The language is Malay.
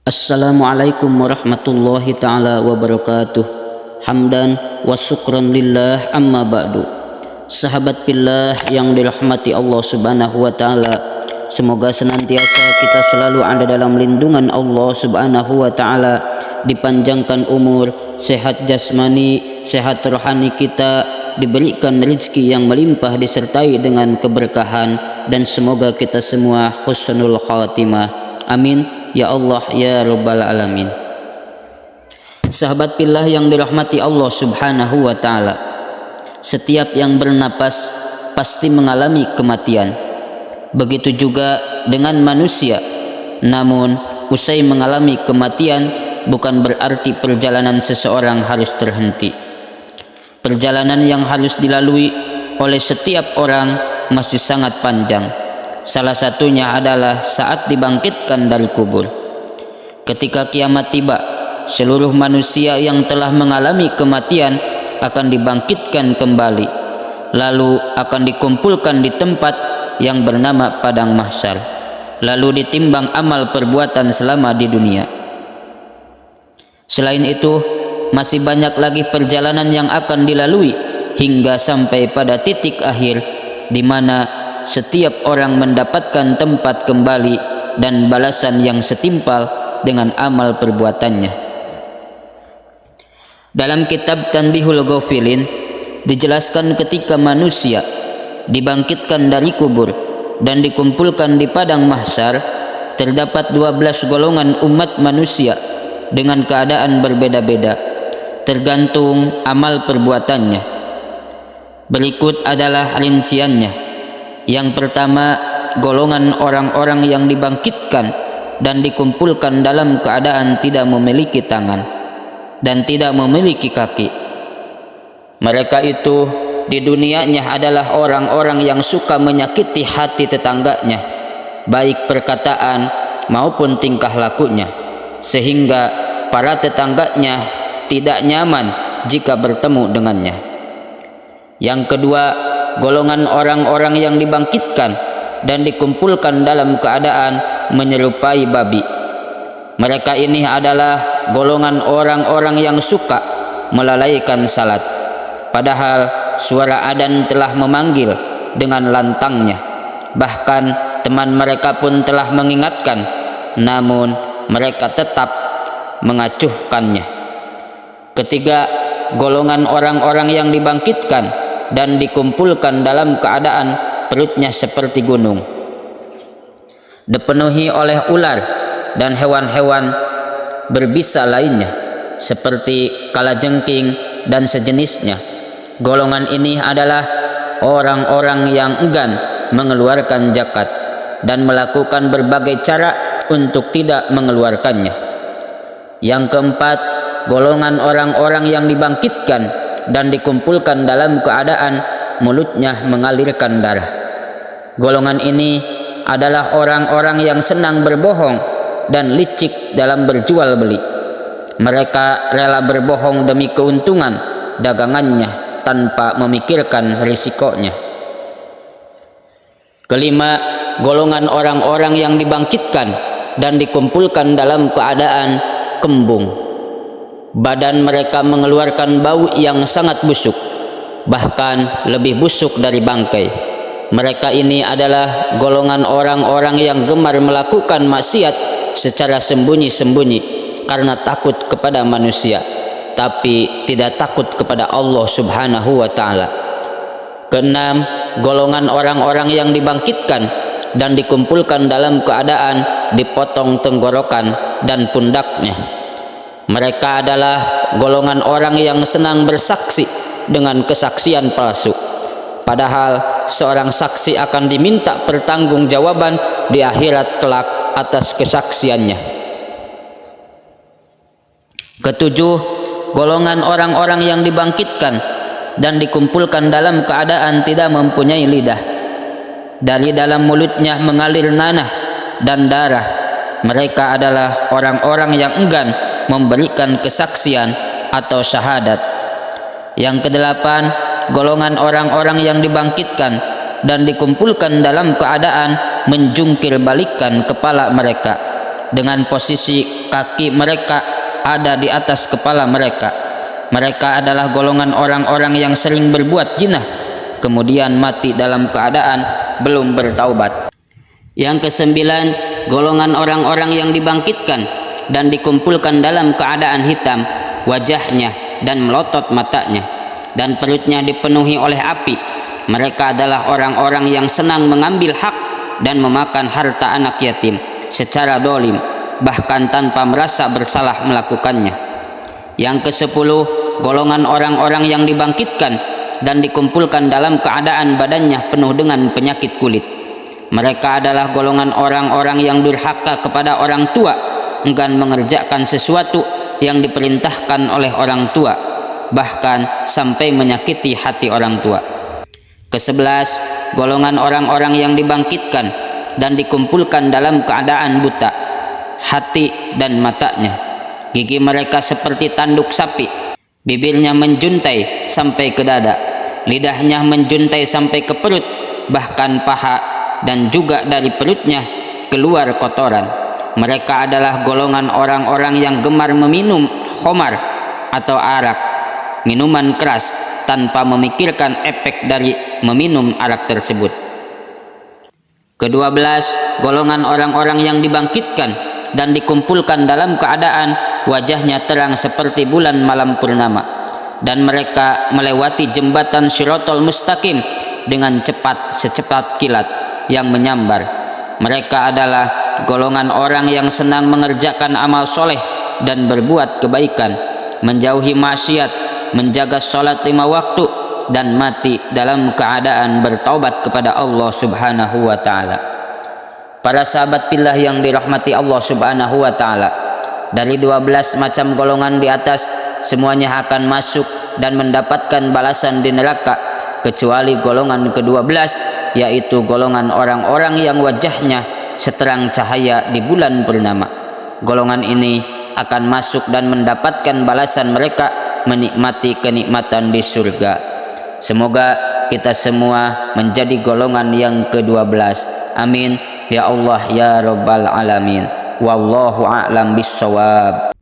Assalamualaikum warahmatullahi ta'ala wabarakatuh. Hamdan wa syukran lillah amma ba'du. Sahabat billah yang dirahmati Allah subhanahu wa ta'ala, semoga senantiasa kita selalu ada dalam lindungan Allah subhanahu wa ta'ala, dipanjangkan umur, sehat jasmani, sehat rohani kita, diberikan rezeki yang melimpah disertai dengan keberkahan, dan semoga kita semua husnul khatimah. Amin ya Allah ya Rabbal Alamin. Sahabat billah yang dirahmati Allah subhanahu wa ta'ala, setiap yang bernapas pasti mengalami kematian. Begitu juga dengan manusia. Namun usai mengalami kematian bukan berarti perjalanan seseorang harus terhenti. Perjalanan yang harus dilalui oleh setiap orang masih sangat panjang. Salah satunya adalah saat dibangkitkan dari kubur. Ketika kiamat tiba, seluruh manusia yang telah mengalami kematian akan dibangkitkan kembali, lalu akan dikumpulkan di tempat yang bernama padang mahsyar, lalu ditimbang amal perbuatan selama di dunia. Selain itu, masih banyak lagi perjalanan yang akan dilalui hingga sampai pada titik akhir di mana setiap orang mendapatkan tempat kembali dan balasan yang setimpal dengan amal perbuatannya. Dalam kitab Tanbihul Ghafilin dijelaskan ketika manusia dibangkitkan dari kubur dan dikumpulkan di padang mahsyar, terdapat 12 golongan umat manusia dengan keadaan berbeda-beda tergantung amal perbuatannya. Berikut adalah rinciannya. Yang pertama, golongan orang-orang yang dibangkitkan dan dikumpulkan dalam keadaan tidak memiliki tangan dan tidak memiliki kaki. Mereka itu di dunianya adalah orang-orang yang suka menyakiti hati tetangganya, baik perkataan maupun tingkah lakunya, sehingga para tetangganya tidak nyaman jika bertemu dengannya. Yang kedua, golongan orang-orang yang dibangkitkan dan dikumpulkan dalam keadaan menyerupai babi. Mereka ini adalah golongan orang-orang yang suka melalaikan salat, padahal suara adzan telah memanggil dengan lantangnya. Bahkan teman mereka pun telah mengingatkan, namun mereka tetap mengacuhkannya. Ketiga, golongan orang-orang yang dibangkitkan dan dikumpulkan dalam keadaan perutnya seperti gunung, dipenuhi oleh ular dan hewan-hewan berbisa lainnya seperti kalajengking dan sejenisnya. Golongan ini adalah orang-orang yang enggan mengeluarkan zakat dan melakukan berbagai cara untuk tidak mengeluarkannya. Yang keempat, golongan orang-orang yang dibangkitkan dan dikumpulkan dalam keadaan mulutnya mengalirkan darah. Golongan ini adalah orang-orang yang senang berbohong dan licik dalam berjual beli. Mereka rela berbohong demi keuntungan dagangannya tanpa memikirkan risikonya. Kelima, golongan orang-orang yang dibangkitkan dan dikumpulkan dalam keadaan kembung. Badan mereka mengeluarkan bau yang sangat busuk, bahkan lebih busuk dari bangkai. Mereka ini adalah golongan orang-orang yang gemar melakukan maksiat secara sembunyi-sembunyi karena takut kepada manusia, tapi tidak takut kepada Allah subhanahu wa ta'ala. Keenam, golongan orang-orang yang dibangkitkan dan dikumpulkan dalam keadaan dipotong tenggorokan dan pundaknya. Mereka adalah golongan orang yang senang bersaksi dengan kesaksian palsu, padahal seorang saksi akan diminta pertanggungjawaban di akhirat kelak atas kesaksiannya. Ketujuh, golongan orang-orang yang dibangkitkan dan dikumpulkan dalam keadaan tidak mempunyai lidah. dari dalam mulutnya mengalir nanah dan darah. Mereka adalah orang-orang yang enggan memberikan kesaksian atau syahadat. Yang kedelapan, golongan orang-orang yang dibangkitkan dan dikumpulkan dalam keadaan menjungkir balikkan kepala mereka dengan posisi kaki mereka ada di atas kepala mereka. Mereka adalah golongan orang-orang yang sering berbuat jinah, kemudian mati dalam keadaan belum bertaubat. Yang kesembilan, golongan orang-orang yang dibangkitkan dan dikumpulkan dalam keadaan hitam wajahnya dan melotot matanya, dan perutnya dipenuhi oleh api. Mereka adalah orang-orang yang senang mengambil hak dan memakan harta anak yatim secara dolim, bahkan tanpa merasa bersalah melakukannya. Yang kesepuluh, golongan orang-orang yang dibangkitkan dan dikumpulkan dalam keadaan badannya penuh dengan penyakit kulit. Mereka adalah golongan orang-orang yang durhaka kepada orang tua, enggan mengerjakan sesuatu yang diperintahkan oleh orang tua, bahkan sampai menyakiti hati orang tua. Kesebelas, golongan orang-orang yang dibangkitkan dan dikumpulkan dalam keadaan buta hati dan matanya. Gigi mereka seperti tanduk sapi, bibirnya menjuntai sampai ke dada, lidahnya menjuntai sampai ke perut, bahkan paha, dan juga dari perutnya keluar kotoran. Mereka adalah golongan orang-orang yang gemar meminum khamar atau arak, minuman keras, tanpa memikirkan efek dari meminum arak tersebut. Kedua belas, golongan orang-orang yang dibangkitkan dan dikumpulkan dalam keadaan wajahnya terang seperti bulan malam purnama, dan mereka melewati jembatan Shiratal Mustaqim dengan cepat secepat kilat yang menyambar. Mereka adalah golongan orang yang senang mengerjakan amal soleh dan berbuat kebaikan, menjauhi maksiat, menjaga sholat 5 waktu, dan mati dalam keadaan bertaubat kepada Allah Subhanahu wa ta'ala. Para sahabat billah yang dirahmati Allah Subhanahu wa ta'ala, dari 12 macam golongan di atas semuanya akan masuk dan mendapatkan balasan di neraka, kecuali golongan ke-12, yaitu golongan orang-orang yang wajahnya seterang cahaya di bulan purnama. Golongan ini akan masuk dan mendapatkan balasan mereka menikmati kenikmatan di surga. Semoga kita semua menjadi golongan yang ke-12. Amin ya Allah ya rabbal alamin. Wallahu a'lam bissawab.